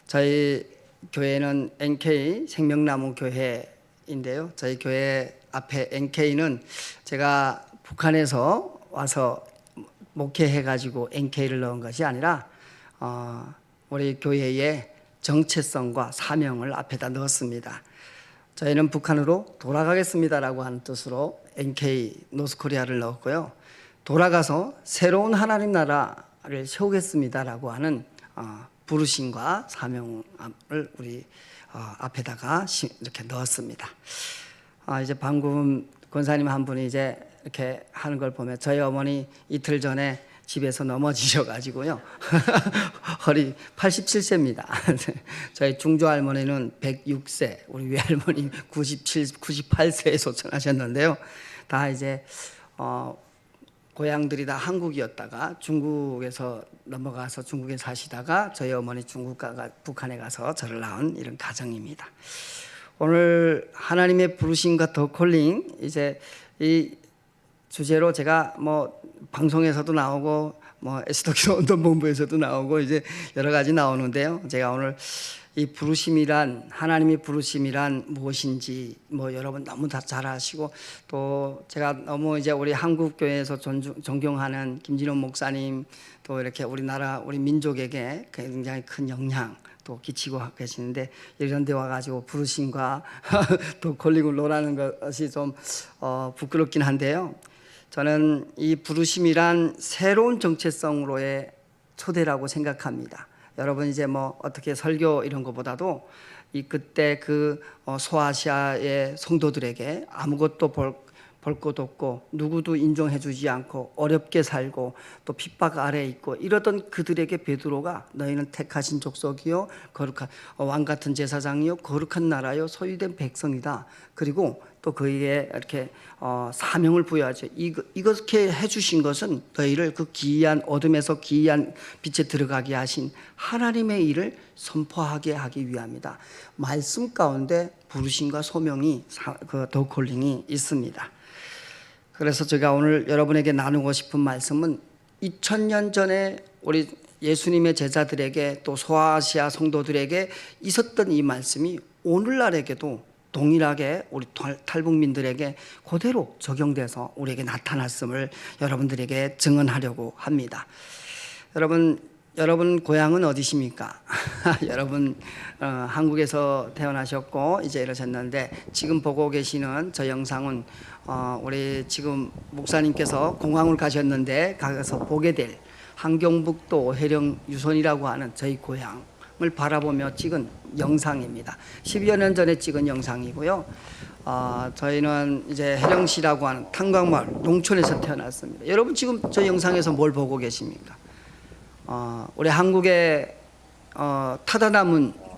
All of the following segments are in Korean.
저희 교회는 NK 생명나무 교회인데요. 저희 교회 앞에 NK는 제가 북한에서 와서 목회해가지고 NK를 넣은 것이 아니라 우리 교회의 정체성과 사명을 앞에다 넣었습니다. 저희는 북한으로 돌아가겠습니다라고 하는 뜻으로 NK 노스코리아를 넣었고요. 돌아가서 새로운 하나님 나라를 세우겠습니다라고 하는 부르심과 사명을 우리 앞에다가 이렇게 넣었습니다. 이제 방금 권사님 한 분이 이제 이렇게 하는 걸 보면 저희 어머니 이틀 전에 집에서 넘어지셔가지고요. 허리 87세입니다. 저희 중조 할머니는 106세, 우리 외할머니 97, 98세에 소천하셨는데요. 다 이제 고향들이 다 한국이었다가 중국에서 넘어가서 중국에 사시다가 저희 어머니 북한에 가서 저를 낳은 이런 가정입니다. 오늘 하나님의 부르심과 더 콜링, 이제 이 주제로 제가 뭐 방송에서도 나오고 뭐 에스더기도 운동본부에서도 나오고 이제 여러 가지 나오는데요. 제가 오늘 이 부르심이란, 하나님의 부르심이란 무엇인지 뭐 여러분 너무 다 잘 아시고, 또 제가 너무 이제 우리 한국 교회에서 존경하는 김진원 목사님, 또 이렇게 우리나라 우리 민족에게 굉장히 큰 영향 또 끼치고 계시는데, 이런 데 와가지고 부르심과 또 콜링을 노라는 것이 좀 부끄럽긴 한데요. 저는 이 부르심이란 새로운 정체성으로의 초대라고 생각합니다. 여러분 이제 뭐 어떻게 설교 이런 것보다도 이 그때 그 소아시아의 성도들에게 아무것도 볼 것 없고 누구도 인정해주지 않고 어렵게 살고 또 핍박 아래에 있고 이러던 그들에게 베드로가 너희는 택하신 족속이요 거룩한 왕 같은 제사장이요 거룩한 나라요 소유된 백성이다. 그리고 또 그에게 이렇게 사명을 부여하죠. 이렇게 해주신 것은 너희를 그 기이한 어둠에서 기이한 빛에 들어가게 하신 하나님의 일을 선포하게 하기 위함이다. 말씀 가운데 부르심과 소명이 더 콜링이 있습니다. 그래서 제가 오늘 여러분에게 나누고 싶은 말씀은 2000년 전에 우리 예수님의 제자들에게 또 소아시아 성도들에게 있었던 이 말씀이 오늘날에게도 동일하게 우리 탈북민들에게 그대로 적용돼서 우리에게 나타났음을 여러분들에게 증언하려고 합니다. 여러분 고향은 어디십니까? 여러분 한국에서 태어나셨고 이제 이러셨는데, 지금 보고 계시는 저 영상은 우리 지금 목사님께서 공항을 가셨는데 가서 보게 될 함경북도 해령 유선이라고 하는 저희 고향을 바라보며 찍은 영상입니다. 10여 년 전에 찍은 영상이고요. 저희는 이제 해령시라고 하는 탄광마을 농촌에서 태어났습니다. 여러분 지금 저 영상에서 뭘 보고 계십니까? 우리 한국에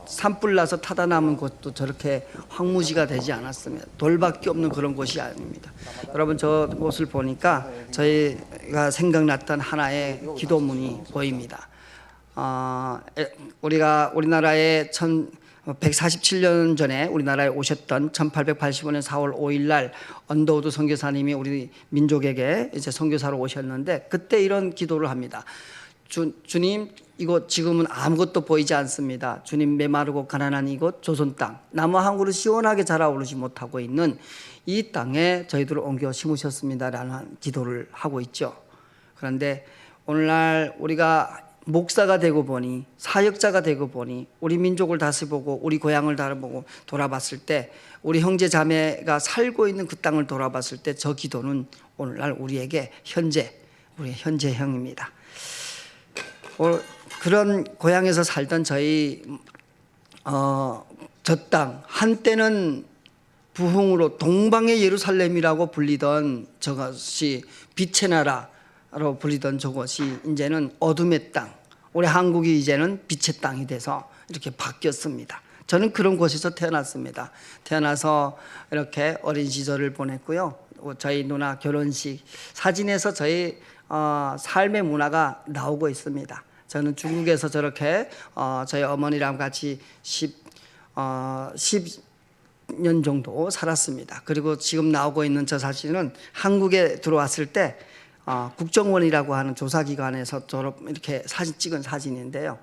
산불 나서 타다 남은 곳도 저렇게 황무지가 되지 않았습니다. 돌밖에 없는 그런 곳이 아닙니다. 여러분 저 곳을 보니까 저희가 생각났던 하나의 기도문이 보입니다. 우리나라에 147년 전에 우리나라에 오셨던 1885년 4월 5일 날 언더우드 선교사님이 우리 민족에게 이제 선교사로 오셨는데, 그때 이런 기도를 합니다. 주님, 이곳 지금은 아무것도 보이지 않습니다. 주님, 메마르고 가난한 이곳 조선 땅, 나무 한 그루 시원하게 자라오르지 못하고 있는 이 땅에 저희들을 옮겨 심으셨습니다라는 기도를 하고 있죠. 그런데 오늘날 우리가 목사가 되고 보니, 사역자가 되고 보니, 우리 민족을 다시 보고 우리 고향을 다보고 돌아봤을 때, 우리 형제 자매가 살고 있는 그 땅을 돌아봤을 때 저 기도는 오늘날 우리에게 우리의 현재형입니다. 그런 고향에서 살던 저희 저 땅, 한때는 부흥으로 동방의 예루살렘이라고 불리던 저것이 빛의 나라로 불리던 저것이 이제는 어둠의 땅, 우리 한국이 이제는 빛의 땅이 돼서 이렇게 바뀌었습니다. 저는 그런 곳에서 태어났습니다. 태어나서 이렇게 어린 시절을 보냈고요. 저희 누나 결혼식 사진에서 저희 삶의 문화가 나오고 있습니다. 저는 중국에서 저렇게 저희 어머니랑 같이 10년 정도 살았습니다. 그리고 지금 나오고 있는 저 사진은 한국에 들어왔을 때 국정원이라고 하는 조사기관에서 이렇게 사진 찍은 사진인데요.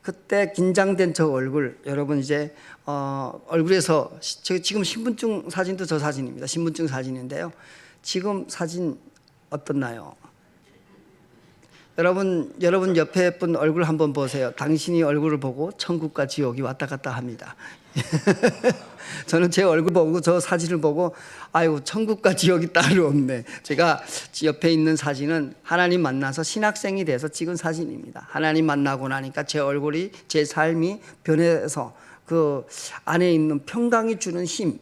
그때 긴장된 저 얼굴, 여러분 이제 얼굴에서 지금 신분증 사진도 저 사진입니다. 신분증 사진인데요. 지금 사진 어떻나요? 여러분 옆에 분 얼굴 한번 보세요. 당신이 얼굴을 보고 천국과 지옥이 왔다 갔다 합니다. 저는 제 얼굴 보고 저 사진을 보고 아이고 천국과 지옥이 따로 없네. 제가 옆에 있는 사진은 하나님 만나서 신학생이 돼서 찍은 사진입니다. 하나님 만나고 나니까 제 얼굴이, 제 삶이 변해서 그 안에 있는 평강이 주는 힘,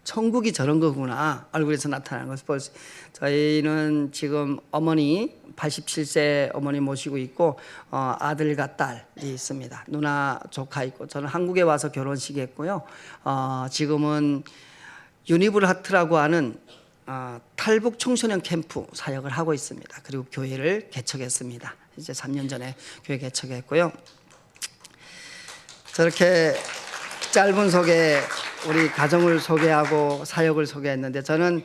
천국이 저런 거구나 얼굴에서 나타나는 것을 볼 수. 저희는 지금 어머니 87세 어머니 모시고 있고 아들과 딸이 있습니다. 누나 조카 있고 저는 한국에 와서 결혼식 했고요. 지금은 유니블 하트라고 하는 탈북 청소년 캠프 사역을 하고 있습니다. 그리고 교회를 개척했습니다. 이제 3년 전에 교회 개척했고요. 저렇게 짧은 소개, 우리 가정을 소개하고 사역을 소개했는데, 저는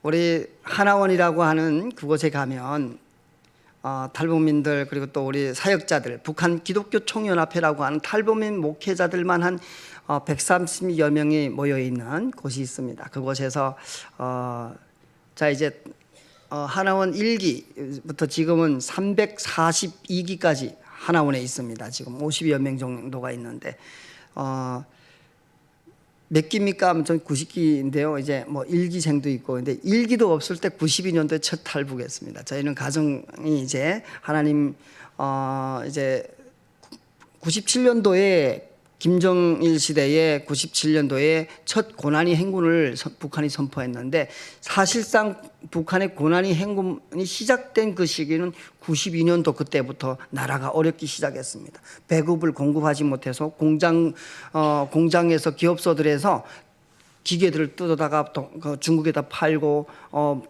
우리 하나원이라고 하는 그곳에 가면 탈북민들 그리고 또 우리 사역자들, 북한 기독교 총연합회라고 하는 탈북민 목회자들만 한 130여 명이 모여 있는 곳이 있습니다. 그곳에서 자 이제 하나원 1기부터 지금은 342기까지 하나원에 있습니다. 지금 50여 명 정도가 있는데 몇 기입니까? 하면 전 90기인데요. 이제 뭐 1기생도 있고, 근데 1기도 없을 때 92년도에 첫 탈북했습니다. 저희는 가정이 이제 하나님 이제 97년도에 김정일 시대에 97년도에 첫 고난이 행군을 북한이 선포했는데, 사실상 북한의 고난이 행군이 시작된 그 시기는 92년도 그때부터 나라가 어렵기 시작했습니다. 배급을 공급하지 못해서 공장에서 기업소들에서 기계들을 뜯어다가 중국에다 팔고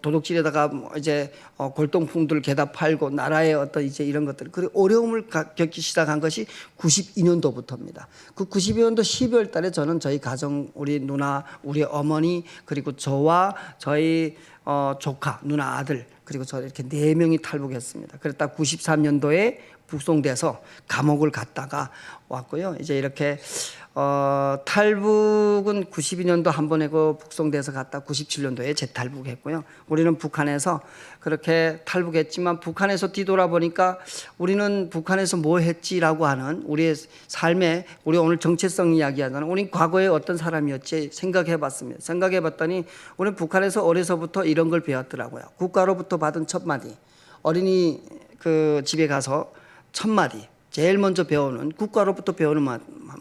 도둑질에다가 이제 골동품들 개다 팔고 나라의 어떤 이제 이런 것들, 그리고 어려움을 겪기 시작한 것이 92년도부터입니다. 그 92년도 12월 달에 저는 저희 가정, 우리 누나, 우리 어머니, 그리고 저와 저희 조카, 누나 아들, 그리고 저 이렇게 4명이 탈북했습니다. 그랬다 93년도에 북송돼서 감옥을 갔다가 왔고요. 이제 이렇게 탈북은 92년도 한 번 하고 북송돼서 갔다 97년도에 재탈북했고요. 우리는 북한에서 그렇게 탈북했지만 북한에서 뒤돌아보니까 우리는 북한에서 뭐 했지라고 하는 우리의 삶에, 우리 오늘 정체성 이야기하잖아요. 우리 과거에 어떤 사람이었지 생각해봤습니다. 생각해봤더니 우리는 북한에서 어려서부터 이런 걸 배웠더라고요. 국가로부터 받은 첫 마디, 어린이 그 집에 가서 첫 마디, 제일 먼저 배우는, 국가로부터 배우는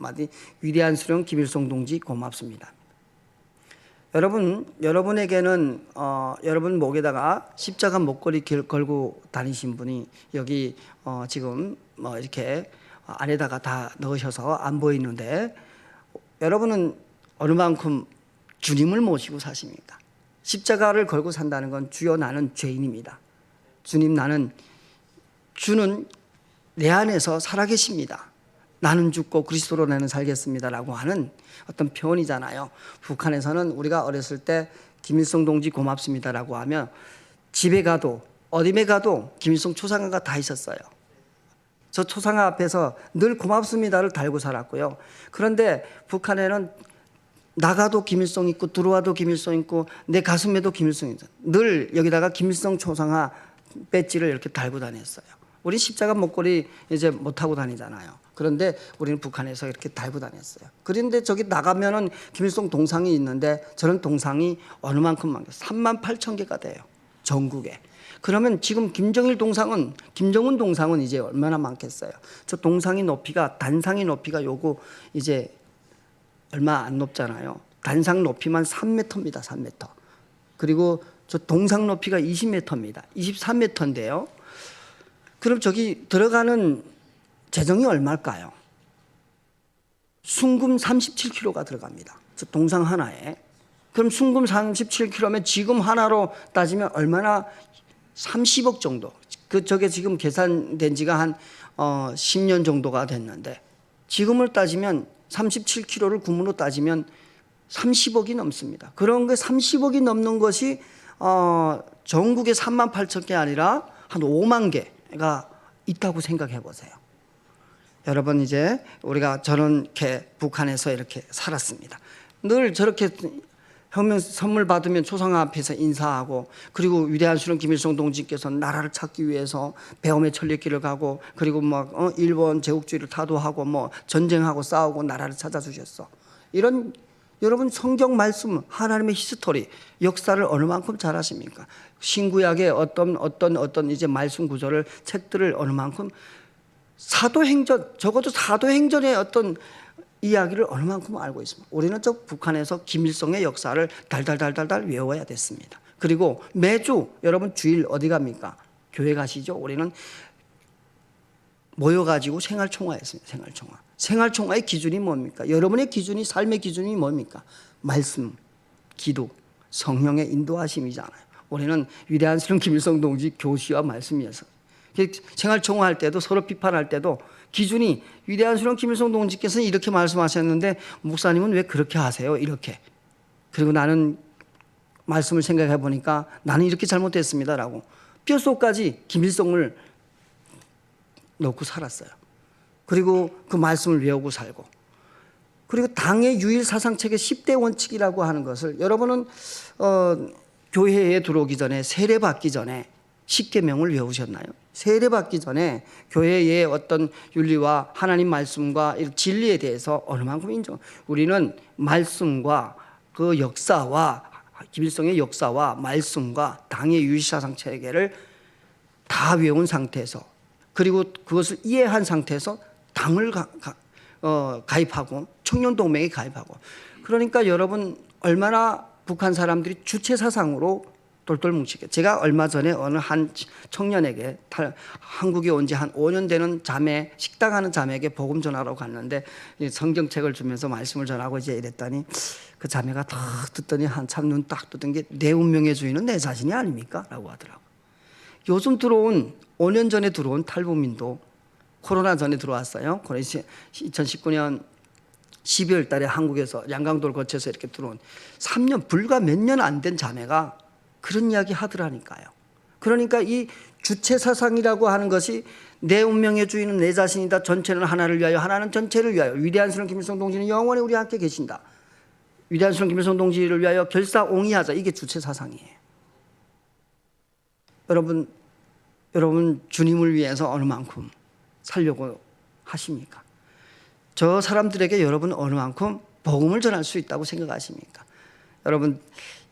마디, 위대한 수령 김일성 동지 고맙습니다. 여러분에게는 여러분 목에다가 십자가 목걸이 걸고 다니신 분이 여기 지금 뭐 이렇게 안에다가 다 넣으셔서 안 보이는데, 여러분은 어느 만큼 주님을 모시고 사십니까? 십자가를 걸고 산다는 건 주여 나는 죄인입니다. 주님 주는 내 안에서 살아계십니다. 나는 죽고 그리스도로 나는 살겠습니다라고 하는 어떤 표현이잖아요. 북한에서는 우리가 어렸을 때 김일성 동지 고맙습니다라고 하면 집에 가도 어디에 가도 김일성 초상화가 다 있었어요. 저 초상화 앞에서 늘 고맙습니다를 달고 살았고요. 그런데 북한에는 나가도 김일성 있고 들어와도 김일성 있고 내 가슴에도 김일성 있어요. 늘 여기다가 김일성 초상화 배지를 이렇게 달고 다녔어요. 우리 십자가 목걸이 이제 못 하고 다니잖아요. 그런데 우리는 북한에서 이렇게 달고 다녔어요. 그런데 저기 나가면은 김일성 동상이 있는데, 저런 동상이 어느 만큼 많아요. 38,000개가 돼요, 전국에. 그러면 지금 김정은 동상은 이제 얼마나 많겠어요. 저 동상의 높이가, 단상의 높이가 요거 이제 얼마 안 높잖아요. 단상 높이만 3m입니다. 3m. 그리고 저 동상 높이가 20m입니다. 23m인데요. 그럼 저기 들어가는 재정이 얼마일까요? 순금 37kg가 들어갑니다. 저 동상 하나에. 그럼 순금 37kg면 지금 하나로 따지면 얼마나, 30억 정도. 저게 지금 계산된 지가 한 10년 정도가 됐는데, 지금을 따지면 37kg를 구문으로 따지면 30억이 넘습니다. 그런 게 30억이 넘는 것이 전국에 38,000개 아니라 한 5만 개가 있다고 생각해 보세요. 여러분 이제 우리가 저렇게 북한에서 이렇게 살았습니다. 늘 저렇게 혁명 선물 받으면 초상 앞에서 인사하고, 그리고 위대한 수령 김일성 동지께서 나라를 찾기 위해서 배움의 천리길을 가고, 그리고 막 일본 제국주의를 타도하고 뭐 전쟁하고 싸우고 나라를 찾아주셨어. 이런 여러분 성경 말씀, 하나님의 히스토리, 역사를 어느 만큼 잘 아십니까? 신구약의 어떤 이제 말씀 구조를, 책들을 어느 만큼, 사도행전, 적어도 사도행전의 어떤 이야기를 어느 만큼 알고 있습니다. 우리는 저 북한에서 김일성의 역사를 달달달달달 외워야 됐습니다. 그리고 매주 여러분 주일 어디 갑니까? 교회 가시죠? 우리는 모여가지고 생활총화했습니다. 생활총화의 기준이 뭡니까? 여러분의 기준이, 삶의 기준이 뭡니까? 말씀, 기도, 성령의 인도하심이잖아요. 우리는 위대한 수령 김일성 동지 교시와 말씀이어서 생활총화할 때도, 서로 비판할 때도 기준이, 위대한 수령 김일성 동지께서는 이렇게 말씀하셨는데 목사님은 왜 그렇게 하세요? 이렇게. 그리고 나는 말씀을 생각해 보니까 나는 이렇게 잘못했습니다라고 뼛속까지 김일성을 넣고 살았어요. 그리고 그 말씀을 외우고 살고, 그리고 당의 유일 사상책의 10대 원칙이라고 하는 것을 여러분은 교회에 들어오기 전에, 세례 받기 전에 10계명을 외우셨나요? 세례 받기 전에 교회의 어떤 윤리와 하나님 말씀과 진리에 대해서 어느 만큼 인정. 우리는 말씀과 그 역사와, 김일성의 역사와 말씀과 당의 유일사상 체계를 다 외운 상태에서, 그리고 그것을 이해한 상태에서 당을 가입하고 청년동맹에 가입하고, 그러니까 여러분 얼마나 북한 사람들이 주체 사상으로 똘똘 뭉치게. 제가 얼마 전에 어느 한 청년에게, 한국에 온 지 한 5년 되는 자매, 식당하는 자매에게 복음 전하러 갔는데 성경책을 주면서 말씀을 전하고 이제 이랬더니 그 자매가 딱 듣더니 한참 눈 딱 뜨던 게, 내 운명의 주인은 내 자신이 아닙니까? 라고 하더라고. 요즘 들어온, 5년 전에 들어온 탈북민도 코로나 전에 들어왔어요. 2019년 12월 달에 한국에서 양강도를 거쳐서 이렇게 들어온 3년, 불과 몇 년 안 된 자매가 그런 이야기 하더라니까요. 그러니까 이 주체 사상이라고 하는 것이, 내 운명의 주인은 내 자신이다. 전체는 하나를 위하여, 하나는 전체를 위하여. 위대한 수령 김일성 동지는 영원히 우리 함께 계신다. 위대한 수령 김일성 동지를 위하여 결사옹이하자. 이게 주체 사상이에요. 여러분 주님을 위해서 어느 만큼 살려고 하십니까? 저 사람들에게 여러분 어느 만큼 복음을 전할 수 있다고 생각하십니까? 여러분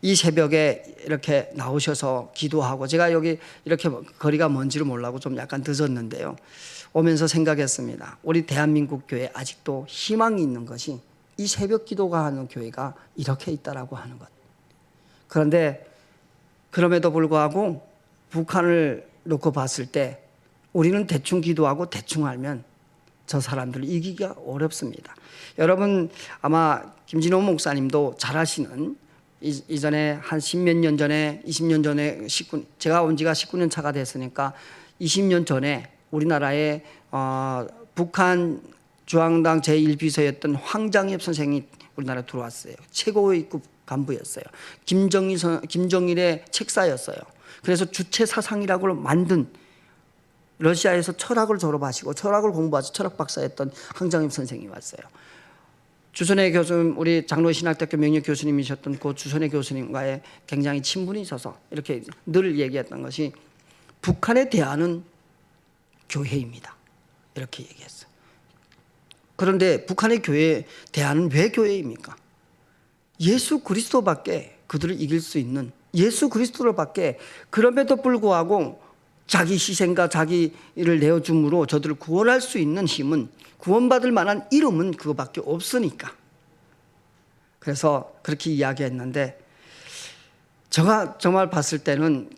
이 새벽에 이렇게 나오셔서 기도하고, 제가 여기 이렇게 거리가 먼지를 몰라고 좀 약간 늦었는데요, 오면서 생각했습니다. 우리 대한민국 교회에 아직도 희망이 있는 것이 이 새벽 기도가 하는 교회가 이렇게 있다라고 하는 것. 그런데 그럼에도 불구하고 북한을 놓고 봤을 때 우리는 대충 기도하고 대충 알면 저 사람들을 이기기가 어렵습니다. 여러분 아마 김진호 목사님도 잘 아시는, 이전에 한 10몇 년 전에, 20년 전에, 제가 온 지가 19년 차가 됐으니까 20년 전에 우리나라에 북한 중앙당 제1비서였던 황장엽 선생이 우리나라에 들어왔어요. 최고위급 간부였어요. 김정일의 책사였어요. 그래서 주체 사상이라고 만든, 러시아에서 철학을 졸업하시고 철학을 공부하셔서 철학 박사였던 황장엽 선생이 왔어요. 주선의 교수님, 우리 장로신학대학교 명예 교수님이셨던 그 주선의 교수님과의 굉장히 친분이 있어서 이렇게 늘 얘기했던 것이, 북한에 대하는 교회입니다. 이렇게 얘기했어요. 그런데 북한의 교회에 대하는 왜 교회입니까? 예수 그리스도밖에 그들을 이길 수 있는, 예수 그리스도로밖에, 그럼에도 불구하고 자기 희생과 자기를 내어줌으로 저들을 구원할 수 있는 힘은, 구원받을 만한 이름은 그거밖에 없으니까. 그래서 그렇게 이야기했는데, 제가 정말 봤을 때는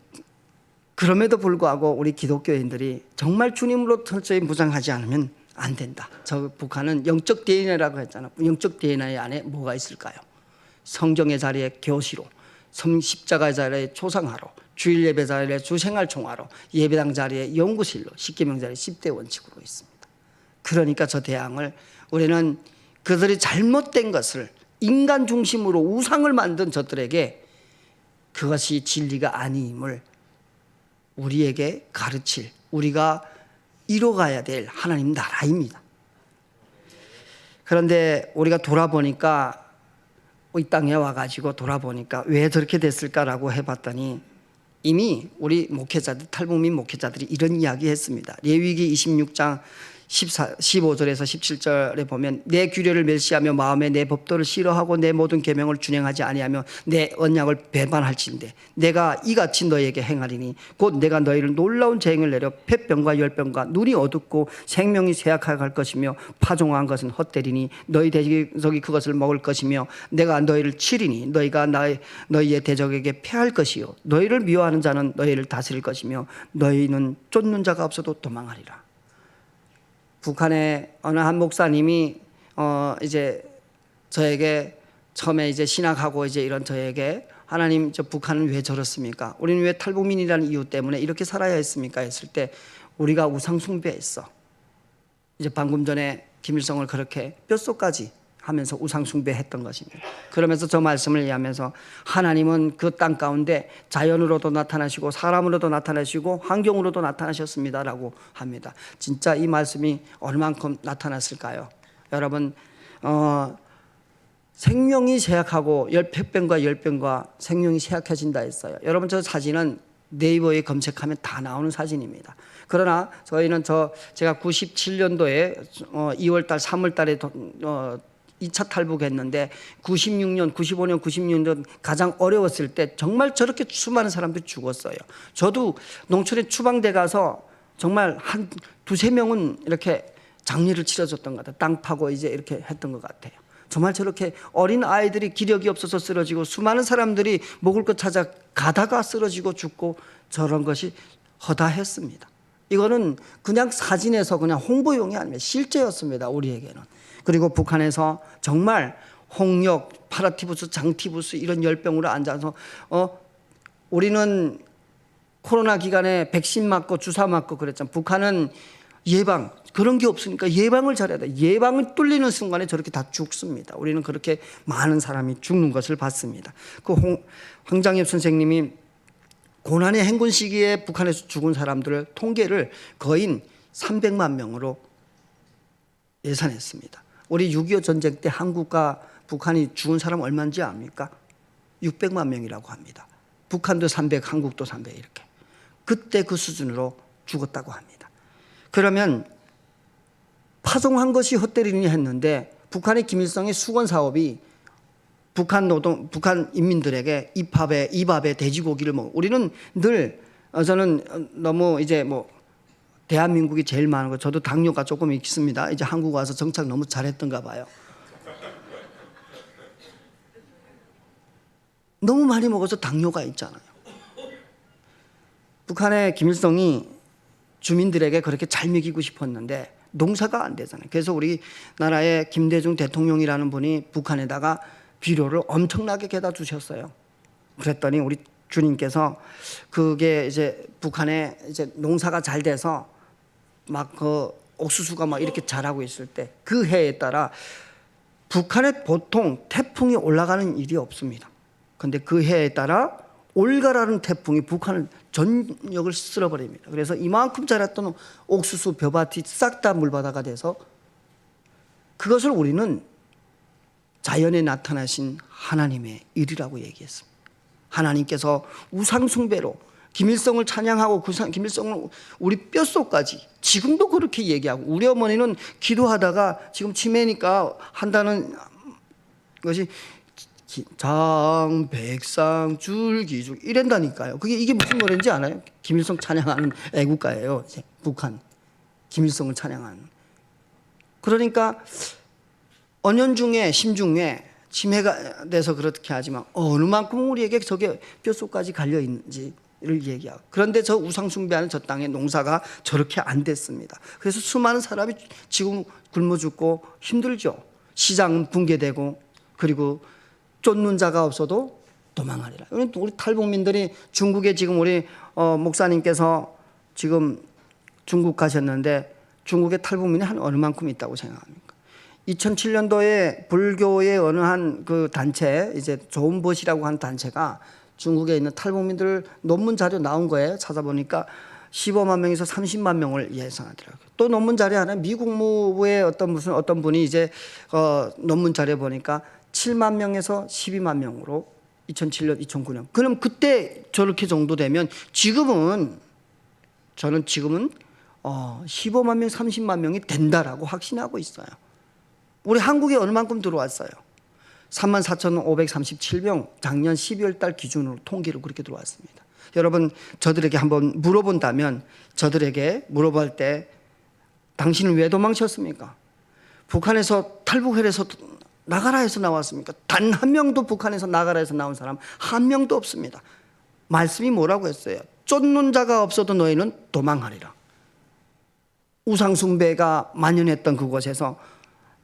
그럼에도 불구하고 우리 기독교인들이 정말 주님으로 철저히 무장하지 않으면 안 된다. 저 북한은 영적 DNA라고 했잖아요. 영적 DNA 안에 뭐가 있을까요? 성경의 자리에 교시로, 십자가의 자리에 초상화로, 주일 예배 자리에 주생활총화로, 예배당 자리에 연구실로, 10계명 자리에 10대 원칙으로 있습니다. 그러니까 저 대항을, 우리는 그들이 잘못된 것을, 인간 중심으로 우상을 만든 저들에게 그것이 진리가 아님을 우리에게 가르칠, 우리가 이뤄가야 될 하나님 나라입니다. 그런데 우리가 돌아보니까 이 땅에 와가지고 돌아보니까 왜 저렇게 됐을까라고 해봤더니 이미 우리 목회자들, 탈북민 목회자들이 이런 이야기 했습니다. 레위기 26장 15절에서 17절에 보면 내 규례를 멸시하며 마음에 내 법도를 싫어하고 내 모든 계명을 준행하지 아니하며 내 언약을 배반할진대 내가 이같이 너희에게 행하리니 곧 내가 너희를 놀라운 재앙을 내려 폐병과 열병과 눈이 어둡고 생명이 쇠약하게 할 것이며 파종한 것은 헛되리니 너희 대적이 그것을 먹을 것이며 내가 너희를 치리니 너희가 너희의 대적에게 패할 것이요 너희를 미워하는 자는 너희를 다스릴 것이며 너희는 쫓는 자가 없어도 도망하리라. 북한의 어느 한 목사님이 이제 저에게 처음에 이제 신학하고 이제 이런 저에게 하나님 저 북한은 왜 저렇습니까? 우리는 왜 탈북민이라는 이유 때문에 이렇게 살아야 했습니까? 했을 때 우리가 우상 숭배했어. 이제 방금 전에 김일성을 그렇게 뼛속까지 하면서 우상 숭배했던 것입니다. 그러면서 저 말씀을 이해하면서 하나님은 그 땅 가운데 자연으로도 나타나시고 사람으로도 나타나시고 환경으로도 나타나셨습니다라고 합니다. 진짜 이 말씀이 얼만큼 나타났을까요? 여러분 생명이 쇠약하고 폐병과 열병과 생명이 쇠약해진다 했어요. 여러분 저 사진은 네이버에 검색하면 다 나오는 사진입니다. 그러나 저희는 제가 97년도에 2월달 3월달에 2차 탈북했는데 96년, 95년, 96년 가장 어려웠을 때 정말 저렇게 수많은 사람들이 죽었어요. 저도 농촌에 추방돼 가서 정말 한 두세 명은 이렇게 장례를 치러줬던 것 같아요. 땅 파고 이제 이렇게 했던 것 같아요. 정말 저렇게 어린 아이들이 기력이 없어서 쓰러지고 수많은 사람들이 먹을 것 찾아 가다가 쓰러지고 죽고 저런 것이 허다했습니다. 이거는 그냥 사진에서 그냥 홍보용이 아니라 실제였습니다. 우리에게는. 그리고 북한에서 정말 홍역, 파라티푸스, 장티푸스 이런 열병으로 앉아서 우리는 코로나 기간에 백신 맞고 주사 맞고 그랬잖아요. 북한은 예방 그런 게 없으니까 예방을 잘해야 돼. 예방을 뚫리는 순간에 저렇게 다 죽습니다. 우리는 그렇게 많은 사람이 죽는 것을 봤습니다. 그 황장엽 선생님이 고난의 행군 시기에 북한에서 죽은 사람들을 통계를 거의 300만 명으로 예산했습니다. 우리 6.25 전쟁 때 한국과 북한이 죽은 사람 얼마인지 압니까? 600만 명이라고 합니다. 북한도 300, 한국도 300 이렇게. 그때 그 수준으로 죽었다고 합니다. 그러면 파송한 것이 헛되리니 했는데 북한의 김일성의 수건 사업이 북한 인민들에게 이밥에 돼지고기를 먹고 우리는 늘 저는 너무 이제 대한민국이 제일 많은 거 저도 당뇨가 조금 있습니다. 이제 한국 와서 정착 너무 잘했던가 봐요. 너무 많이 먹어서 당뇨가 있잖아요. 북한의 김일성이 주민들에게 그렇게 잘 먹이고 싶었는데 농사가 안 되잖아요. 그래서 우리나라의 김대중 대통령이라는 분이 북한에다가 비료를 엄청나게 개다 주셨어요. 그랬더니 우리 주님께서 그게 이제 북한에 이제 농사가 잘 돼서 막 그 옥수수가 막 이렇게 자라고 있을 때 그 해에 따라 북한에 보통 태풍이 올라가는 일이 없습니다. 그런데 그 해에 따라 올가라는 태풍이 북한을 전역을 쓸어버립니다. 그래서 이만큼 자랐던 옥수수 벼밭이 싹 다 물바다가 돼서 그것을 우리는 자연에 나타나신 하나님의 일이라고 얘기했습니다. 하나님께서 우상숭배로 김일성을 찬양하고 김일성을 우리 뼛속까지 지금도 그렇게 얘기하고 우리 어머니는 기도하다가 지금 치매니까 한다는 것이 장백상 줄기줄 이런다니까요. 이게 무슨 노래인지 알아요? 김일성 찬양하는 애국가예요. 이제 북한 김일성을 찬양하는. 그러니까 언연중에 심중에 치매가 돼서 그렇게 하지만 어느 만큼 우리에게 저게 뼛속까지 갈려 있는지를 얘기하고 그런데 저 우상숭배하는 저 땅에 농사가 저렇게 안 됐습니다. 그래서 수많은 사람이 지금 굶어 죽고 힘들죠. 시장은 붕괴되고 그리고 쫓는 자가 없어도 도망하리라. 우리 탈북민들이 중국에 지금 우리 목사님께서 지금 중국 가셨는데 중국에 탈북민이 한 어느 만큼 있다고 생각합니까? 2007년도에 불교의 어느 한 그 단체 이제 조은보시라고 하는 단체가 중국에 있는 탈북민들 논문 자료 나온 거예요. 찾아보니까 15만 명에서 30만 명을 예상하더라고요. 또 논문 자료 하나 미국 무부의 어떤 분이 이제 논문 자료 보니까 7만 명에서 12만 명으로 2007년, 2009년. 그럼 그때 저렇게 정도 되면 저는 지금은 15만 명, 30만 명이 된다라고 확신하고 있어요. 우리 한국에 얼마만큼 들어왔어요? 34,537명, 작년 12월 달 기준으로 통계로 그렇게 들어왔습니다. 여러분, 저들에게 한번 물어본다면, 저들에게 물어볼 때 당신은 왜 도망쳤습니까? 북한에서 탈북해서 나가라 해서 나왔습니까? 단 한 명도 북한에서 나가라 해서 나온 사람 한 명도 없습니다. 말씀이 뭐라고 했어요? 쫓는 자가 없어도 너희는 도망하리라. 우상숭배가 만연했던 그곳에서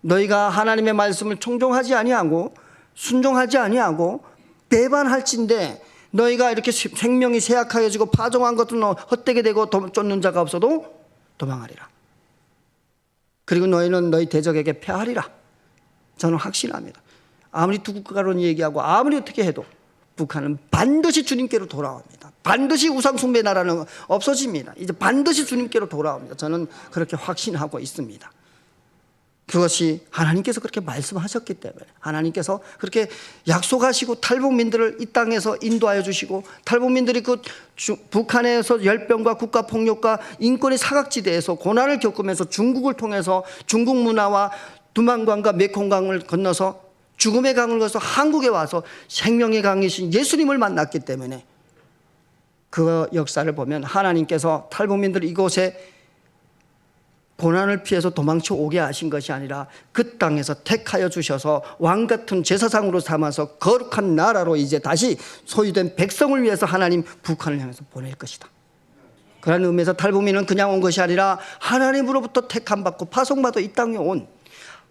너희가 하나님의 말씀을 청종하지 아니하고 순종하지 아니하고 배반할진대 너희가 이렇게 생명이 쇠약하여지고 파종한 것도 헛되게 되고 쫓는 자가 없어도 도망하리라. 그리고 너희는 너희 대적에게 패하리라. 저는 확신합니다. 아무리 두국가론 얘기하고 아무리 어떻게 해도 북한은 반드시 주님께로 돌아옵니다. 반드시 우상숭배 나라는 없어집니다. 이제 반드시 주님께로 돌아옵니다. 저는 그렇게 확신하고 있습니다. 그것이 하나님께서 그렇게 말씀하셨기 때문에 하나님께서 그렇게 약속하시고 탈북민들을 이 땅에서 인도하여 주시고 탈북민들이 그 북한에서 열병과 국가폭력과 인권의 사각지대에서 고난을 겪으면서 중국을 통해서 중국 문화와 두만강과 메콩강을 건너서 죽음의 강을 건너서 한국에 와서 생명의 강이신 예수님을 만났기 때문에 그 역사를 보면 하나님께서 탈북민들 이곳에 고난을 피해서 도망쳐 오게 하신 것이 아니라 그 땅에서 택하여 주셔서 왕같은 제사장으로 삼아서 거룩한 나라로 이제 다시 소유된 백성을 위해서 하나님 북한을 향해서 보낼 것이다. 그런 의미에서 탈북민은 그냥 온 것이 아니라 하나님으로부터 택함받고 파송받아 이 땅에 온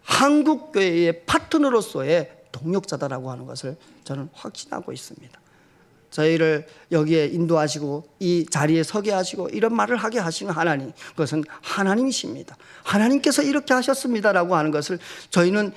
한국교회의 파트너로서의 동력자다라고 하는 것을 저는 확신하고 있습니다. 저희를 여기에 인도하시고 이 자리에 서게 하시고 이런 말을 하게 하시는 하나님, 그것은 하나님이십니다. 하나님께서 이렇게 하셨습니다라고 하는 것을 저희는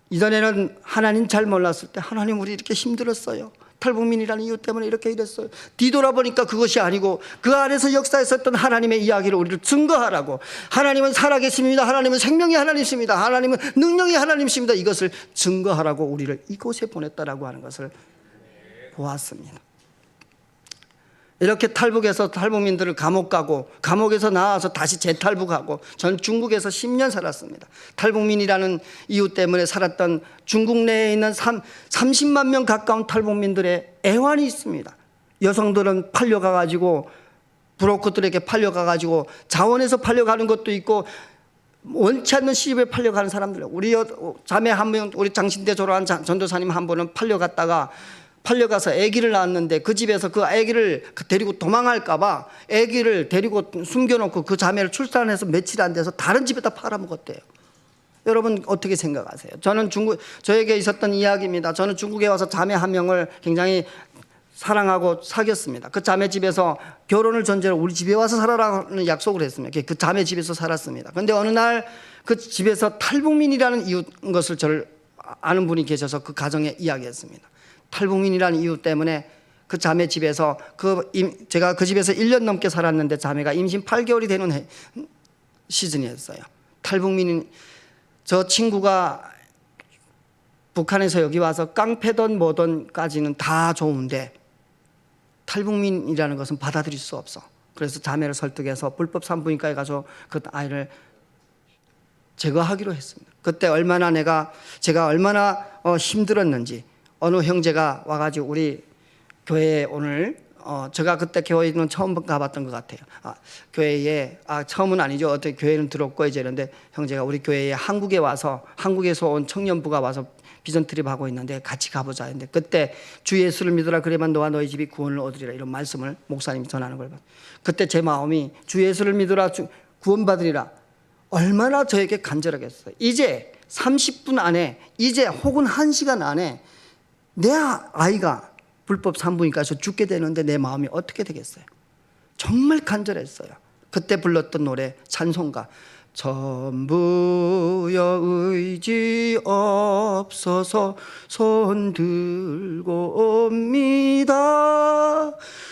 이전에는 하나님 잘 몰랐을 때 하나님 우리 이렇게 힘들었어요. 탈북민이라는 이유 때문에 이렇게 이랬어요. 뒤돌아보니까 그것이 아니고 그 안에서 역사했었던 하나님의 이야기를 우리를 증거하라고, 하나님은 살아계십니다. 하나님은 생명의 하나님이십니다. 하나님은 능력의 하나님이십니다. 이것을 증거하라고 우리를 이곳에 보냈다라고 하는 것을 보았습니다. 이렇게 탈북해서 탈북민들을 감옥 가고 감옥에서 나와서 다시 재탈북하고 전 중국에서 10년 살았습니다. 탈북민이라는 이유 때문에 살았던 중국 내에 있는 30만 명 가까운 탈북민들의 애환이 있습니다. 여성들은 팔려가가지고 브로커들에게 팔려가가지고 자원에서 팔려가는 것도 있고 원치 않는 시집에 팔려가는 사람들, 우리 자매 한 명, 우리 장신대 졸업한 전도사님 한 분은 팔려가서 아기를 낳았는데 그 집에서 그 아기를 데리고 도망할까봐 아기를 데리고 숨겨놓고 그 자매를 출산해서 며칠 안 돼서 다른 집에다 팔아먹었대요. 여러분 어떻게 생각하세요? 저는 저에게 있었던 이야기입니다. 저는 중국에 와서 자매 한 명을 굉장히 사랑하고 사귀었습니다. 그 자매 집에서 결혼을 전제로 우리 집에 와서 살아라는 약속을 했습니다. 그 자매 집에서 살았습니다. 그런데 어느 날 그 집에서 탈북민이라는 이유 것을 저를 아는 분이 계셔서 그 가정에 이야기했습니다. 탈북민이라는 이유 때문에 그 자매 집에서 제가 그 집에서 1년 넘게 살았는데 자매가 임신 8개월이 되는 시즌이었어요. 탈북민인 저 친구가 북한에서 여기 와서 깡패든 뭐든까지는 다 좋은데 탈북민이라는 것은 받아들일 수 없어. 그래서 자매를 설득해서 불법 산부인과에 가서 그 아이를 제거하기로 했습니다. 그때 제가 얼마나 힘들었는지 어느 형제가 와가지고 우리 교회에 오늘 제가 그때 교회는 처음 가봤던 것 같아요. 교회에 처음은 아니죠. 어떻게 교회는 들었고 이제 이런데 형제가 우리 교회에 한국에서 온 청년부가 와서 비전 트립 하고 있는데 같이 가보자 했는데 그때 주 예수를 믿으라 그래만 너와 너희 집이 구원을 얻으리라 이런 말씀을 목사님이 전하는 걸 봤어요. 그때 제 마음이 주 예수를 믿으라 구원받으리라 얼마나 저에게 간절하겠어요. 이제 30분 안에 이제 혹은 1시간 안에 내 아이가 불법 산부인과에서 죽게 되는데 내 마음이 어떻게 되겠어요? 정말 간절했어요. 그때 불렀던 노래 찬송가 전부여 의지 없어서 손 들고 옵니다.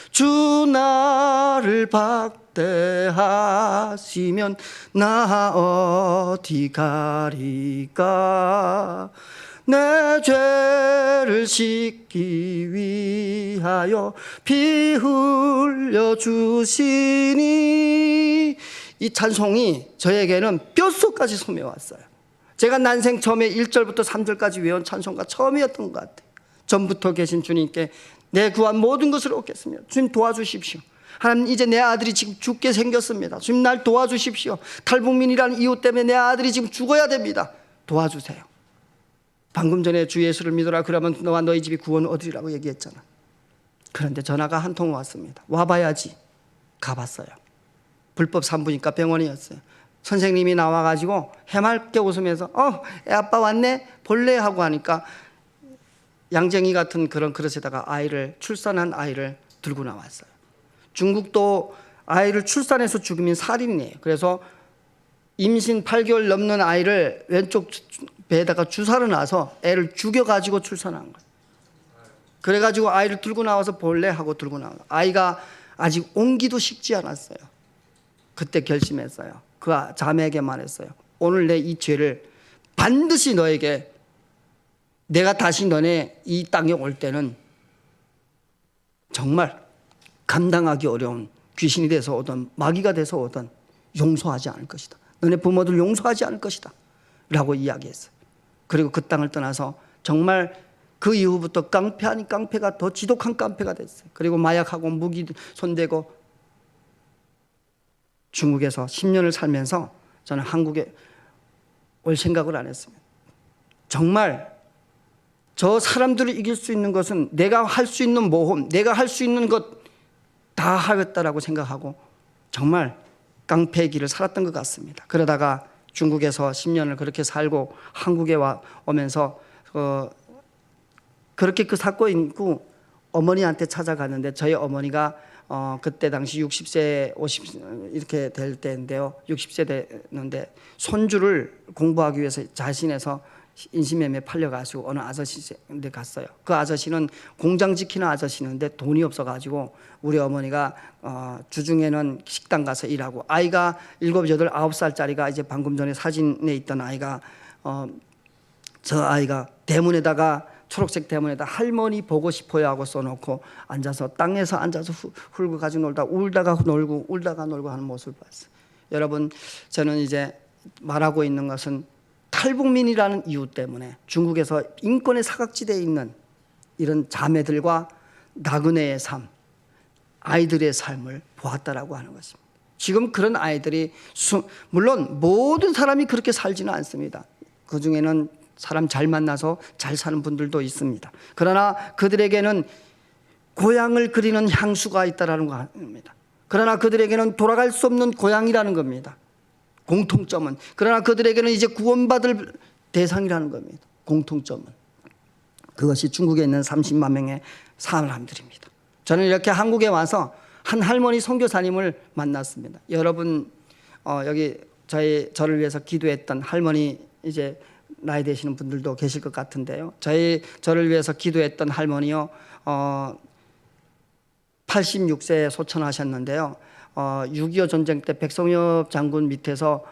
주 나를 막대하시면 나 어디 가리까. 내 죄를 씻기 위하여 피 흘려 주시니. 이 찬송이 저에게는 뼛속까지 스며왔어요. 제가 난생 처음에 1절부터 3절까지 외운 찬송가 처음이었던 것 같아요. 전부터 계신 주님께 내 구한 모든 것을 얻겠습니다. 주님 도와주십시오. 하나님, 이제 내 아들이 지금 죽게 생겼습니다. 주님, 날 도와주십시오. 탈북민이라는 이유 때문에 내 아들이 지금 죽어야 됩니다. 도와주세요. 방금 전에 주 예수를 믿어라, 그러면 너와 너희 집이 구원을 얻으리라고 얘기했잖아. 그런데 전화가 한 통 왔습니다. 와봐야지. 가봤어요. 불법 산부인과 병원이었어요. 선생님이 나와가지고 해맑게 웃으면서 애 아빠 왔네? 볼래? 하고 하니까 양쟁이 같은 그런 그릇에다가 출산한 아이를 들고 나왔어요. 중국도 아이를 출산해서 죽이면 살인이에요. 그래서 임신 8개월 넘는 아이를 왼쪽 배에다가 주사를 놔서 애를 죽여가지고 출산한 거예요. 그래가지고 아이를 들고 나와서 볼래? 하고 들고 나와요. 아이가 아직 온기도 식지 않았어요. 그때 결심했어요. 그 자매에게 말했어요. 오늘 내 이 죄를 반드시 너에게, 내가 다시 너네 이 땅에 올 때는 정말 감당하기 어려운 귀신이 돼서 오든 마귀가 돼서 오든 용서하지 않을 것이다. 너네 부모들 용서하지 않을 것이다 라고 이야기했어요. 그리고 그 땅을 떠나서 정말 그 이후부터 깡패 아닌 깡패가 더 지독한 깡패가 됐어요. 그리고 마약하고 무기 손대고 중국에서 10년을 살면서 저는 한국에 올 생각을 안 했습니다. 정말 저 사람들을 이길 수 있는 것은 내가 할 수 있는 모험, 내가 할 수 있는 것 다 하겠다라고 생각하고 정말 깡패의 길을 살았던 것 같습니다. 그러다가 중국에서 10년을 그렇게 살고 한국에 오면서 그렇게 그 사건이 있고 어머니한테 찾아갔는데 저희 어머니가 그때 당시 60세, 50 이렇게 될 때인데요. 60세 됐는데 손주를 공부하기 위해서 자신에서 인신매매 팔려가지고 어느 아저씨한테 갔어요. 그 아저씨는 공장 지키는 아저씨인데 돈이 없어가지고 우리 어머니가 주중에는 식당 가서 일하고, 아이가 7, 8, 9살짜리가 이제 방금 전에 사진에 있던 아이가 저 아이가 대문에다가 초록색 대문에다 할머니 보고 싶어요 하고 써놓고 앉아서 땅에서 앉아서 훌고 가지고 놀다 울다가 놀고 하는 모습을 봤어요. 여러분, 저는 이제 말하고 있는 것은 탈북민이라는 이유 때문에 중국에서 인권의 사각지대에 있는 이런 자매들과 나그네의 삶, 아이들의 삶을 보았다라고 하는 것입니다. 지금 그런 아이들이 물론 모든 사람이 그렇게 살지는 않습니다. 그 중에는 사람 잘 만나서 잘 사는 분들도 있습니다. 그러나 그들에게는 고향을 그리는 향수가 있다라는 겁니다. 그러나 그들에게는 돌아갈 수 없는 고향이라는 겁니다. 공통점은. 그러나 그들에게는 이제 구원받을 대상이라는 겁니다. 공통점은. 그것이 중국에 있는 30만 명의 사람들입니다. 저는 이렇게 한국에 와서 한 할머니 선교사님을 만났습니다. 여러분 여기 저를 위해서 기도했던 할머니, 이제 나이 되시는 분들도 계실 것 같은데요. 저를 위해서 기도했던 할머니요, 86세에 소천하셨는데요. 6.25 전쟁 때 백성엽 장군 밑에서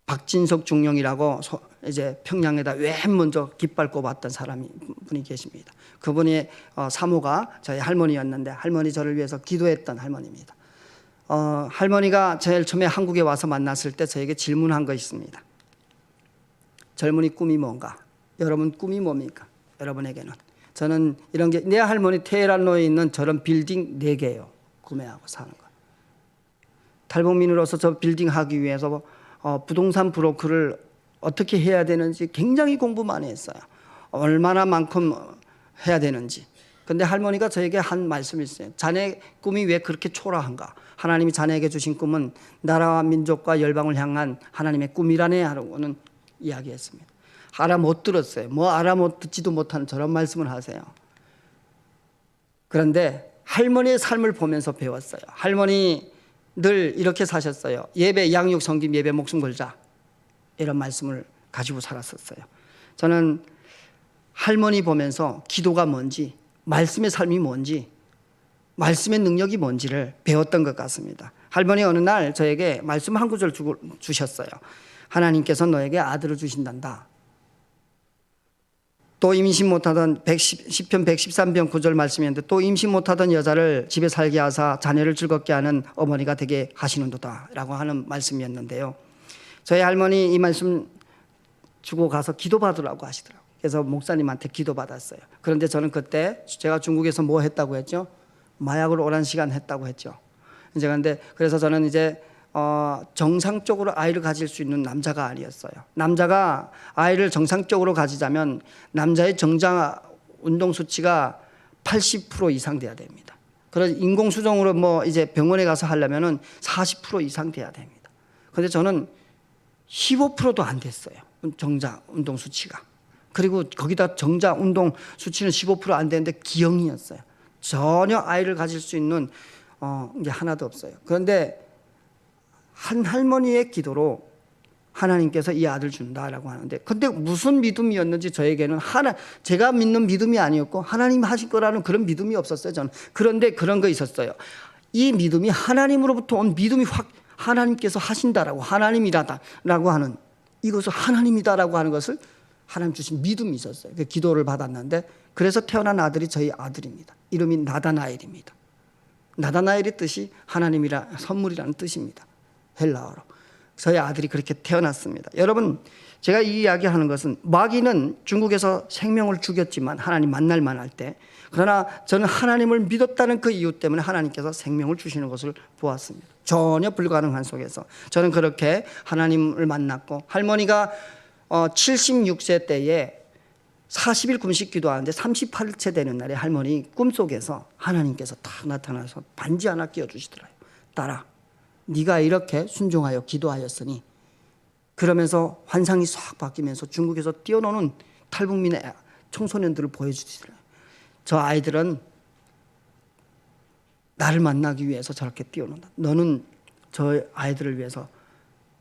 박진석 중령이라고 이제 평양에다 맨 먼저 깃발 꼽았던 분이 계십니다. 그분이 사모가 저희 할머니였는데, 할머니 저를 위해서 기도했던 할머니입니다. 할머니가 제일 처음에 한국에 와서 만났을 때 저에게 질문한 거 있습니다. 젊은이 꿈이 뭔가? 여러분 꿈이 뭡니까? 여러분에게는. 저는 이런 게, 내 할머니 테헤란로에 있는 저런 빌딩 4개예요. 구매하고 사는 거. 탈북민으로서 저 빌딩 하기 위해서 부동산 브로커를 어떻게 해야 되는지 굉장히 공부 많이 했어요. 얼마나 만큼 해야 되는지. 근데 할머니가 저에게 한 말씀이 있어요. 자네 꿈이 왜 그렇게 초라한가? 하나님이 자네에게 주신 꿈은 나라와 민족과 열방을 향한 하나님의 꿈이라네 하고는 이야기했습니다. 알아 못 들었어요. 알아 못 듣지도 못하는 저런 말씀을 하세요. 그런데 할머니의 삶을 보면서 배웠어요. 할머니 늘 이렇게 사셨어요. 예배, 양육, 섬김, 예배, 목숨 걸자, 이런 말씀을 가지고 살았었어요. 저는 할머니 보면서 기도가 뭔지, 말씀의 삶이 뭔지, 말씀의 능력이 뭔지를 배웠던 것 같습니다. 할머니 어느 날 저에게 말씀 한 구절 주셨어요. 하나님께서 너에게 아들을 주신단다. 또 임신 못하던 10편 113편 9절 말씀이었는데 또 임신 못하던 여자를 집에 살게 하사 자녀를 즐겁게 하는 어머니가 되게 하시는도다 라고 하는 말씀이었는데요. 저희 할머니 이 말씀 주고 가서 기도받으라고 하시더라고요. 그래서 목사님한테 기도받았어요. 그런데 저는 그때 제가 중국에서 뭐 했다고 했죠? 마약을 오랜 시간 했다고 했죠. 이제 근데 그래서 저는 이제 정상적으로 아이를 가질 수 있는 남자가 아니었어요. 남자가 아이를 정상적으로 가지자면 남자의 정상 운동 수치가 80% 이상 돼야 됩니다. 그래서 인공수정으로 뭐 이제 병원에 가서 하려면은 40% 이상 돼야 됩니다. 그런데 저는 15%도 안 됐어요. 정자 운동 수치가. 그리고 거기다 정자 운동 수치는 15% 안 되는데 기형이었어요. 전혀 아이를 가질 수 있는 게 하나도 없어요. 그런데 한 할머니의 기도로 하나님께서 이 아들 준다라고 하는데, 근데 무슨 믿음이었는지 저에게는 제가 믿는 믿음이 아니었고 하나님 하실 거라는 그런 믿음이 없었어요. 저는. 그런데 그런 거 있었어요. 이 믿음이 하나님으로부터 온 믿음이 하나님께서 하신다라고, 하나님이라다라고 하는, 이것을 하나님이다라고 하는 것을 하나님 주신 믿음이 있었어요. 그 기도를 받았는데, 그래서 태어난 아들이 저희 아들입니다. 이름이 나다나엘입니다. 나다나엘의 뜻이 하나님이라 선물이라는 뜻입니다. 헬라어로. 저희 아들이 그렇게 태어났습니다. 여러분, 제가 이 이야기하는 것은 마귀는 중국에서 생명을 죽였지만 하나님 만날만 할 때, 그러나 저는 하나님을 믿었다는 그 이유 때문에 하나님께서 생명을 주시는 것을 보았습니다. 전혀 불가능한 속에서 저는 그렇게 하나님을 만났고, 할머니가 76세 때에 40일 금식 기도하는데 38일째 되는 날에 할머니 꿈속에서 하나님께서 딱 나타나서 반지 하나 끼워주시더라고요. 딸아, 네가 이렇게 순종하여 기도하였으니, 그러면서 환상이 싹 바뀌면서 중국에서 뛰어노는 탈북민의 청소년들을 보여주시더라고요. 저 아이들은 나를 만나기 위해서 저렇게 뛰어논다. 너는 저 아이들을 위해서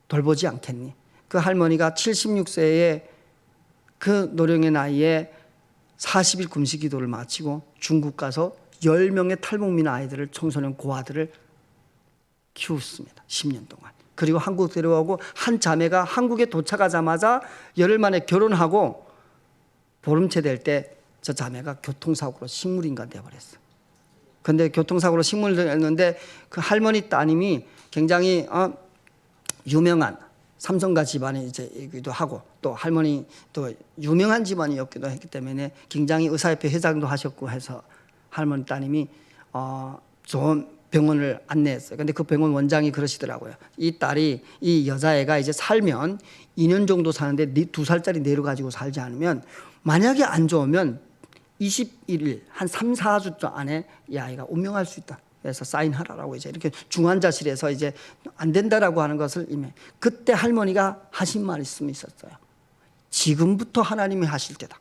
돌보지 않겠니? 그 할머니가 76세에 그 노령의 나이에 40일 금식 기도를 마치고 중국 가서 10명의 탈북민 아이들을, 청소년 고아들을 키웠습니다. 10년 동안. 그리고 한국 데려오고, 한 자매가 한국에 도착하자마자 열흘 만에 결혼하고 보름째 될 때 저 자매가 교통사고로 식물인간 되어버렸어요. 그런데 교통사고로 식물됐는데 그 할머니 따님이 굉장히 유명한 삼성가 집안이기도 하고, 또 할머니 또 유명한 집안이었기도 했기 때문에 굉장히 의사협회 회장도 하셨고 해서 할머니 따님이 좋은 병원을 안내했어요. 근데 그 병원 원장이 그러시더라고요. 이 딸이, 이 여자애가 이제 살면 2년 정도 사는데 2살짜리 내려 가지고 살지 않으면, 만약에 안 좋으면 21일, 한 3, 4주 안에 이 아이가 운명할 수 있다. 그래서 사인하라라고 이제 이렇게 중환자실에서 이제 안 된다라고 하는 것을 이미, 그때 할머니가 하신 말씀이 있었어요. 지금부터 하나님이 하실 때다.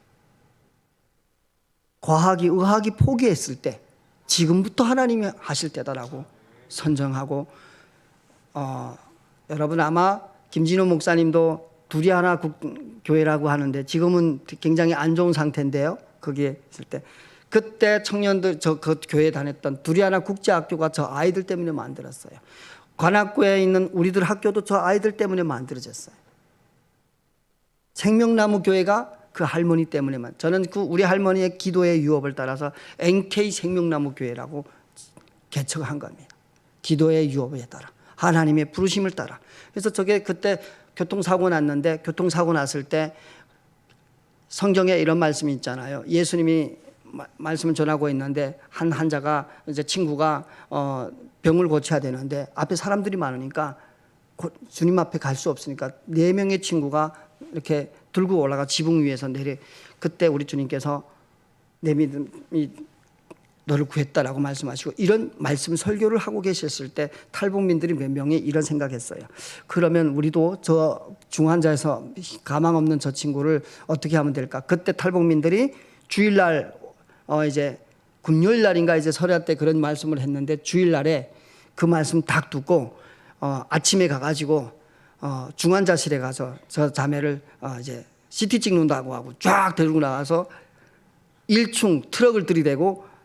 과학이, 의학이 포기했을 때 지금부터 하나님이 하실 때다라고 선정하고, 여러분 아마 김진호 목사님도 두리아나 교회라고 하는데 지금은 굉장히 안 좋은 상태인데요. 거기에 있을 때 그때 청년들, 그 교회에 다녔던 두리아나 국제학교가 저 아이들 때문에 만들었어요. 관악구에 있는 우리들 학교도 저 아이들 때문에 만들어졌어요. 생명나무 교회가 그 할머니 때문에만. 저는 그 우리 할머니의 기도의 유업을 따라서 NK 생명나무 교회라고 개척한 겁니다. 기도의 유업에 따라, 하나님의 부르심을 따라. 그래서 저게 그때 교통사고 났는데, 교통사고 났을 때 성경에 이런 말씀이 있잖아요. 예수님이 말씀을 전하고 있는데 한 환자가, 이제 친구가 병을 고쳐야 되는데 앞에 사람들이 많으니까 주님 앞에 갈 수 없으니까 4명의 친구가 이렇게 들고 올라가 지붕 위에서 그때 우리 주님께서 내 믿음이 너를 구했다라고 말씀하시고, 이런 말씀 설교를 하고 계셨을 때 탈북민들이 몇 명이 이런 생각했어요. 그러면 우리도 저 중환자에서 가망 없는 저 친구를 어떻게 하면 될까? 그때 탈북민들이 주일날 이제 금요일날인가 이제 설야 때 그런 말씀을 했는데, 주일날에 그 말씀 딱 듣고 아침에 가가지고 중환자실에 가서 저 자매를 이제 CT 찍는다고 하고 쫙 데리고 나가서 1층 트럭을 들이대고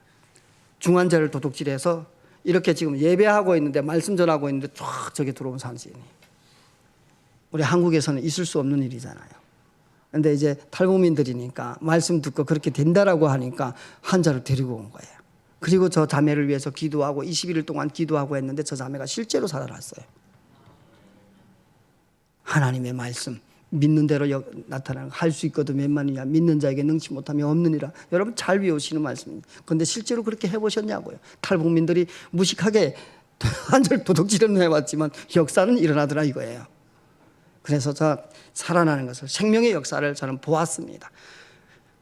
중환자를 도둑질해서 이렇게 지금 예배하고 있는데 말씀 전하고 있는데 쫙 저기 들어온 산지인이. 우리 한국에서는 있을 수 없는 일이잖아요. 근데 이제 탈북민들이니까 말씀 듣고 그렇게 된다라고 하니까 환자를 데리고 온 거예요. 그리고 저 자매를 위해서 기도하고 21일 동안 기도하고 했는데 저 자매가 실제로 살아났어요. 하나님의 말씀 믿는 대로 나타나는 할 수 있거든 웬만이냐 믿는 자에게 능치 못하면 없느니라. 여러분 잘 외우시는 말씀입니다. 그런데 실제로 그렇게 해보셨냐고요. 탈북민들이 무식하게 한절 도둑질은 해봤지만 역사는 일어나더라 이거예요. 그래서 저 살아나는 것을 생명의 역사를 저는 보았습니다.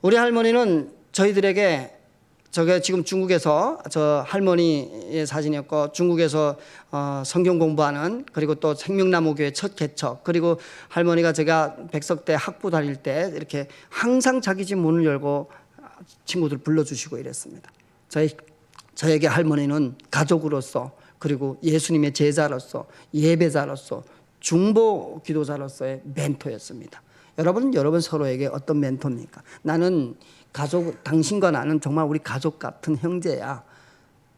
우리 할머니는 저희들에게 저게 지금 중국에서 저 할머니의 사진이었고 중국에서 성경 공부하는 그리고 또 생명나무교회 첫 개척 그리고 할머니가 제가 백석대 학부 다닐 때 이렇게 항상 자기 집 문을 열고 친구들 불러주시고 이랬습니다. 저에게 할머니는 가족으로서 그리고 예수님의 제자로서 예배자로서 중보 기도자로서의 멘토였습니다. 여러분 서로에게 어떤 멘토입니까? 나는 가족, 당신과 나는 정말 우리 가족 같은 형제야.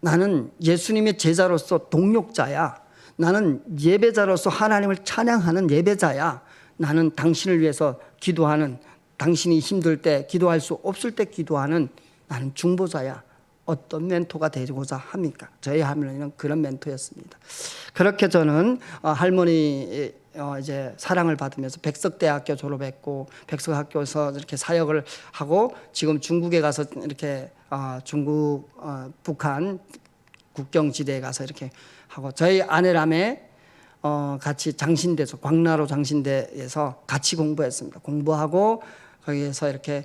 나는 예수님의 제자로서 동력자야. 나는 예배자로서 하나님을 찬양하는 예배자야. 나는 당신을 위해서 기도하는, 당신이 힘들 때 기도할 수 없을 때 기도하는 나는 중보자야. 어떤 멘토가 되고자 합니까? 저희 할머니는 그런 멘토였습니다. 그렇게 저는 할머니 이제 사랑을 받으면서 백석대학교 졸업했고 백석학교에서 이렇게 사역을 하고 지금 중국에 가서 이렇게 중국 북한 국경지대에 가서 이렇게 하고 저희 아내라며 같이 장신대에서 광나로 장신대에서 같이 공부했습니다. 공부하고 거기에서 이렇게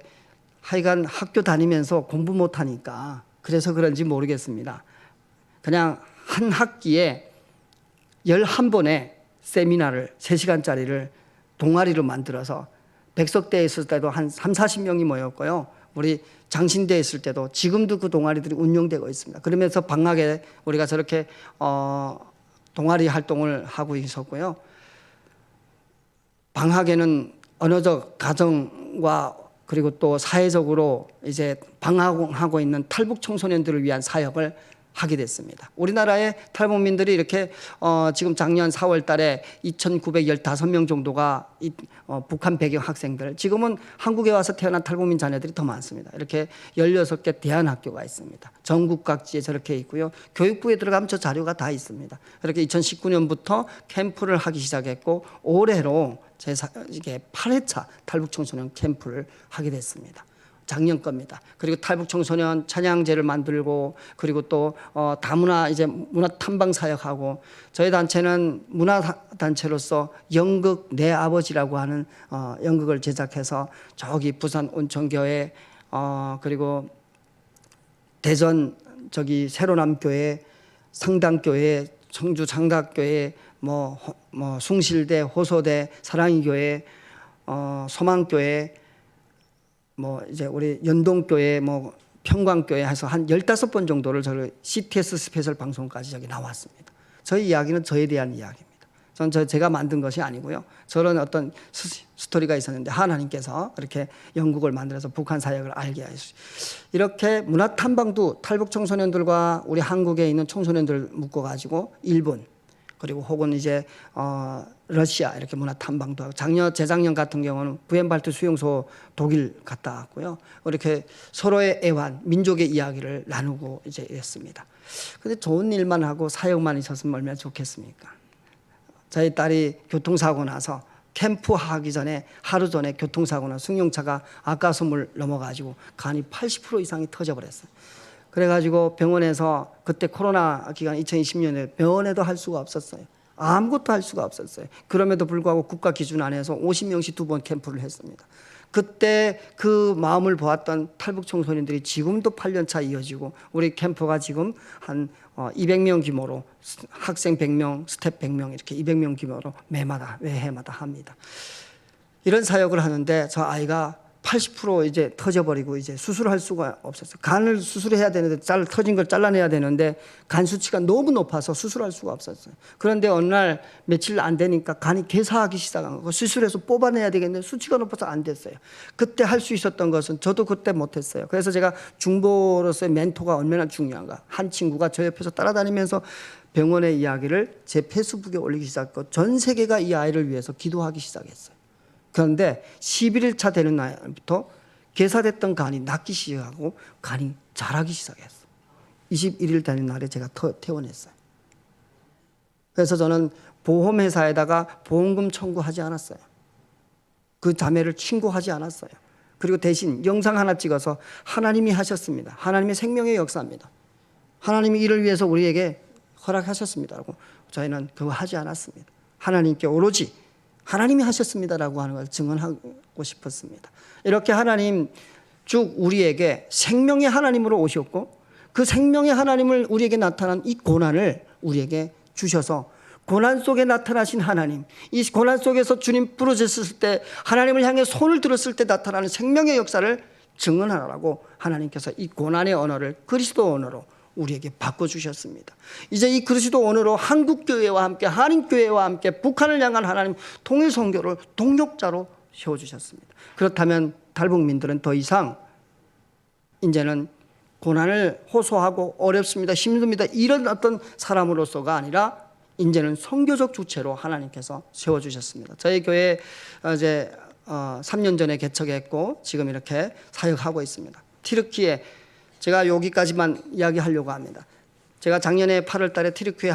하여간 학교 다니면서 공부 못하니까 그래서 그런지 모르겠습니다. 그냥 한 학기에 11번의 세미나를 3시간짜리를 동아리로 만들어서 백석대에 있을 때도 한 3, 40명이 모였고요. 우리 장신대에 있을 때도 지금도 그 동아리들이 운영되고 있습니다. 그러면서 방학에 우리가 저렇게 동아리 활동을 하고 있었고요. 방학에는 언어적 가정과 그리고 또 사회적으로 이제 방황하고 있는 탈북 청소년들을 위한 사역을 하게 됐습니다. 우리나라의 탈북민들이 이렇게 지금 작년 4월 달에 2,915명 정도가 북한 배경 학생들, 지금은 한국에 와서 태어난 탈북민 자녀들이 더 많습니다. 이렇게 16개 대안학교가 있습니다. 전국 각지에 저렇게 있고요. 교육부에 들어가면 저 자료가 다 있습니다. 그렇게 2019년부터 캠프를 하기 시작했고 올해로 이게 8회차 탈북 청소년 캠프를 하게 됐습니다. 작년 겁니다. 그리고 탈북 청소년 찬양제를 만들고 그리고 또 다문화 이제 문화 탐방 사역하고 저희 단체는 문화 단체로서 연극 내 아버지라고 하는 연극을 제작해서 저기 부산 온천교회 그리고 대전 저기 새로남교회 상당교회 청주 장각교회 뭐 숭실대 호소대 사랑이교회 소망교회 뭐 이제 우리 연동교회 뭐 평광교회 해서 한 15번 정도를 저를 CTS 스페셜 방송까지 저기 나왔습니다. 저희 이야기는 저에 대한 이야기입니다. 전 제가 만든 것이 아니고요. 저런 어떤 스토리가 있었는데 하나님께서 이렇게 영국을 만들어서 북한 사역을 알게 하셨어요. 이렇게 문화 탐방도 탈북 청소년들과 우리 한국에 있는 청소년들 묶어가지고 일본 그리고 혹은 이제 러시아 이렇게 문화 탐방도 하고 재작년 같은 경우는 부엔발트 수용소 독일 갔다 왔고요. 이렇게 서로의 애환, 민족의 이야기를 나누고 이제 이랬습니다. 근데 좋은 일만 하고 사역만 있었으면 얼마나 좋겠습니까? 저희 딸이 교통사고 나서 캠프 하기 전에 하루 전에 교통사고 나서 승용차가 아가수물 넘어가지고 간이 80% 이상이 터져버렸어요. 그래가지고 병원에서 그때 코로나 기간 2020년에 병원에도 할 수가 없었어요. 아무것도 할 수가 없었어요. 그럼에도 불구하고 국가 기준 안에서 50명씩 2번 캠프를 했습니다. 그때 그 마음을 보았던 탈북 청소년들이 지금도 8년차 이어지고 우리 캠프가 지금 한 200명 규모로 학생 100명, 스텝 100명 이렇게 200명 규모로 매해마다 합니다. 이런 사역을 하는데 저 아이가 80% 이제 터져버리고 이제 수술할 수가 없었어요. 간을 수술해야 되는데 터진 걸 잘라내야 되는데 간 수치가 너무 높아서 수술할 수가 없었어요. 그런데 어느 날 며칠 안 되니까 간이 괴사하기 시작한 거고 수술해서 뽑아내야 되겠는데 수치가 높아서 안 됐어요. 그때 할 수 있었던 것은 저도 그때 못했어요. 그래서 제가 중보로서의 멘토가 얼마나 중요한가. 한 친구가 저 옆에서 따라다니면서 병원의 이야기를 제 페이스북에 올리기 시작했고 전 세계가 이 아이를 위해서 기도하기 시작했어요. 그런데 11일차 되는 날부터 괴사됐던 간이 낫기 시작하고 간이 자라기 시작했어요. 21일 되는 날에 제가 퇴원했어요. 그래서 저는 보험회사에다가 보험금 청구하지 않았어요. 그 자매를 친구하지 않았어요. 그리고 대신 영상 하나 찍어서 하나님이 하셨습니다. 하나님의 생명의 역사입니다. 하나님이 이를 위해서 우리에게 허락하셨습니다라고 저희는 그거 하지 않았습니다. 하나님께 오로지 하나님이 하셨습니다라고 하는 걸 증언하고 싶었습니다. 이렇게 하나님 쭉 우리에게 생명의 하나님으로 오셨고 그 생명의 하나님을 우리에게 나타난 이 고난을 우리에게 주셔서 고난 속에 나타나신 하나님, 이 고난 속에서 주님 부르셨을 때 하나님을 향해 손을 들었을 때 나타나는 생명의 역사를 증언하라고 하나님께서 이 고난의 언어를 그리스도 언어로 우리에게 바꿔주셨습니다. 이제 이 그리스도 언어로 한국교회와 함께 한인교회와 함께 북한을 향한 하나님 통일 선교를 동력자로 세워주셨습니다. 그렇다면 탈북민들은 더 이상 이제는 고난을 호소하고 어렵습니다, 힘듭니다 이런 어떤 사람으로서가 아니라 이제는 선교적 주체로 하나님께서 세워주셨습니다. 저희 교회 이제 3년 전에 개척했고 지금 이렇게 사역하고 있습니다. 튀르키예 제가 여기까지만 이야기하려고 합니다. 제가 작년에 8월 달에 튀르키예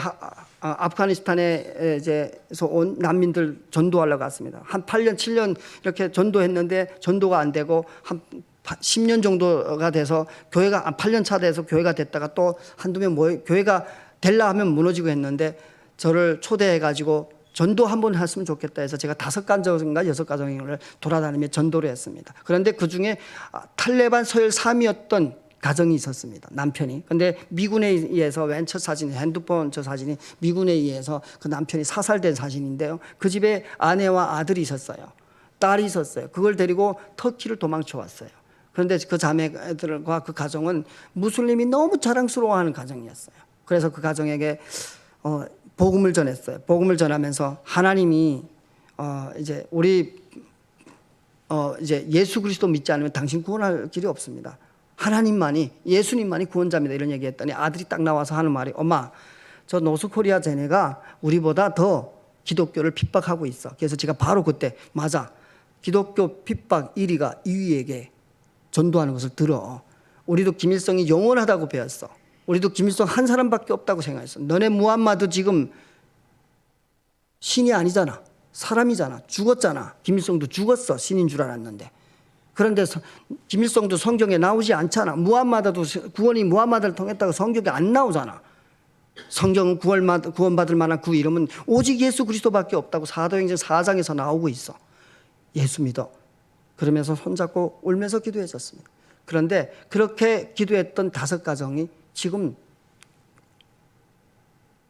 아프가니스탄에서 온 난민들 전도하러 갔습니다. 한 8년, 7년 이렇게 전도했는데 전도가 안 되고 한 10년 정도가 돼서 교회가 8년 차 돼서 교회가 됐다가 또 한두 명 교회가 될라 하면 무너지고 했는데 저를 초대해 가지고 전도 한번 했으면 좋겠다 해서 제가 5가정인가 6가정을 돌아다니며 전도를 했습니다. 그런데 그중에 탈레반 서열 3위였던 가정이 있었습니다. 남편이. 근데 미군에 의해서 맨 첫 사진, 핸드폰 저 사진이 미군에 의해서 그 남편이 사살된 사진인데요. 그 집에 아내와 아들이 있었어요. 딸이 있었어요. 그걸 데리고 터키를 도망쳐 왔어요. 그런데 그 자매들과 그 가정은 무슬림이 너무 자랑스러워하는 가정이었어요. 그래서 그 가정에게 복음을 전했어요. 복음을 전하면서 하나님이 이제 우리 이제 예수 그리스도 믿지 않으면 당신 구원할 길이 없습니다. 하나님만이 예수님만이 구원자입니다. 이런 얘기했더니 아들이 딱 나와서 하는 말이 엄마 저 노스코리아 쟤네가 우리보다 더 기독교를 핍박하고 있어. 그래서 제가 바로 그때 맞아. 기독교 핍박 1위가 2위에게 전도하는 것을 들어. 우리도 김일성이 영원하다고 배웠어. 우리도 김일성 한 사람밖에 없다고 생각했어. 너네 무함마드 지금 신이 아니잖아. 사람이잖아. 죽었잖아. 김일성도 죽었어. 신인 줄 알았는데. 그런데 김일성도 성경에 나오지 않잖아. 무함마드도 구원이 무함마드를 통했다고 성경에 안 나오잖아. 성경은 구원받을 만한 그 이름은 오직 예수 그리스도밖에 없다고 사도행전 4장에서 나오고 있어. 예수 믿어. 그러면서 손잡고 울면서 기도했었습니다. 그런데 그렇게 기도했던 5가정이 지금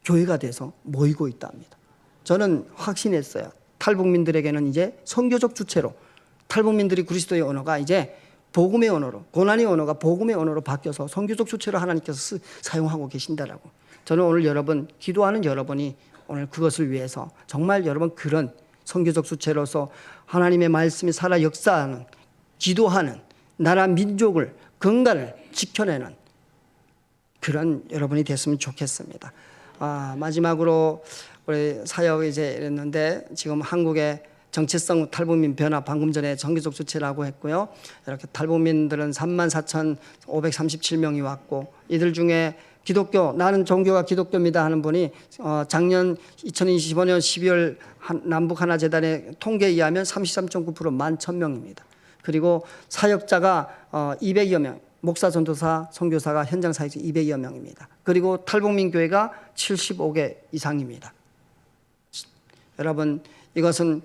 교회가 돼서 모이고 있답니다. 저는 확신했어요. 탈북민들에게는 이제 선교적 주체로 탈북민들이 그리스도의 언어가 이제 복음의 언어로, 고난의 언어가 복음의 언어로 바뀌어서 선교적 주체로 하나님께서 사용하고 계신다라고. 저는 오늘 여러분, 기도하는 여러분이 오늘 그것을 위해서 정말 여러분 그런 선교적 주체로서 하나님의 말씀이 살아 역사하는, 기도하는, 나라 민족을, 건강을 지켜내는 그런 여러분이 됐으면 좋겠습니다. 마지막으로 우리 사역 이제 이랬는데 지금 한국의 정체성 탈북민 변화 방금 전에 정기적 주체라고 했고요. 이렇게 탈북민들은 34,537명이 왔고 이들 중에 기독교 나는 종교가 기독교입니다 하는 분이 작년 2025년 12월 남북 하나 재단의 통계에 의하면 33.9% 11,000명입니다. 그리고 사역자가 200여 명, 목사, 전도사, 선교사가 현장 사역자 200여 명입니다. 그리고 탈북민 교회가 75개 이상입니다. 여러분 이것은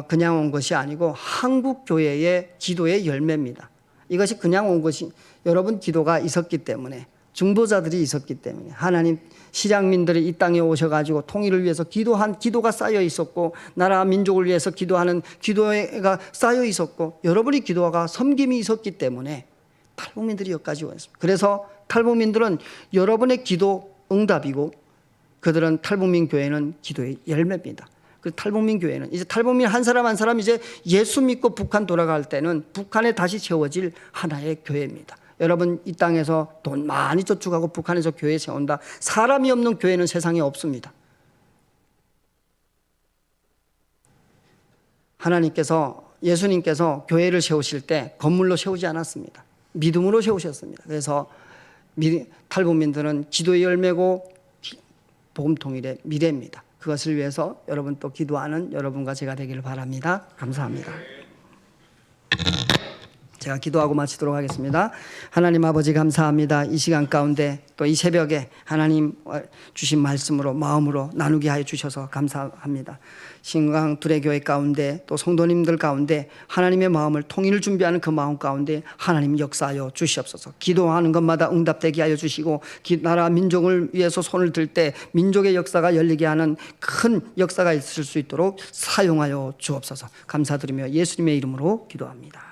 그냥 온 것이 아니고 한국 교회의 기도의 열매입니다. 이것이 그냥 온 것이 여러분 기도가 있었기 때문에 중보자들이 있었기 때문에 하나님 실향민들이 이 땅에 오셔가지고 통일을 위해서 기도한 기도가 쌓여 있었고 나라 민족을 위해서 기도하는 기도가 쌓여 있었고 여러분이 기도가 섬김이 있었기 때문에 탈북민들이 여기까지 왔습니다. 그래서 탈북민들은 여러분의 기도 응답이고 그들은 탈북민 교회는 기도의 열매입니다. 그 탈북민 교회는 이제 탈북민 한 사람 한 사람 이제 예수 믿고 북한 돌아갈 때는 북한에 다시 세워질 하나의 교회입니다. 여러분 이 땅에서 돈 많이 저축하고 북한에서 교회 세운다. 사람이 없는 교회는 세상에 없습니다. 하나님께서 예수님께서 교회를 세우실 때 건물로 세우지 않았습니다. 믿음으로 세우셨습니다. 그래서 탈북민들은 기도의 열매고 복음 통일의 미래입니다. 그것을 위해서 여러분 또 기도하는 여러분과 제가 되기를 바랍니다. 감사합니다. 제가 기도하고 마치도록 하겠습니다. 하나님 아버지 감사합니다. 이 시간 가운데 또 이 새벽에 하나님 주신 말씀으로 마음으로 나누게 하여 주셔서 감사합니다. 신강 두레교회 가운데 또 성도님들 가운데 하나님의 마음을 통일을 준비하는 그 마음 가운데 하나님 역사하여 주시옵소서. 기도하는 것마다 응답되게 하여 주시고 나라 민족을 위해서 손을 들 때 민족의 역사가 열리게 하는 큰 역사가 있을 수 있도록 사용하여 주옵소서. 감사드리며 예수님의 이름으로 기도합니다.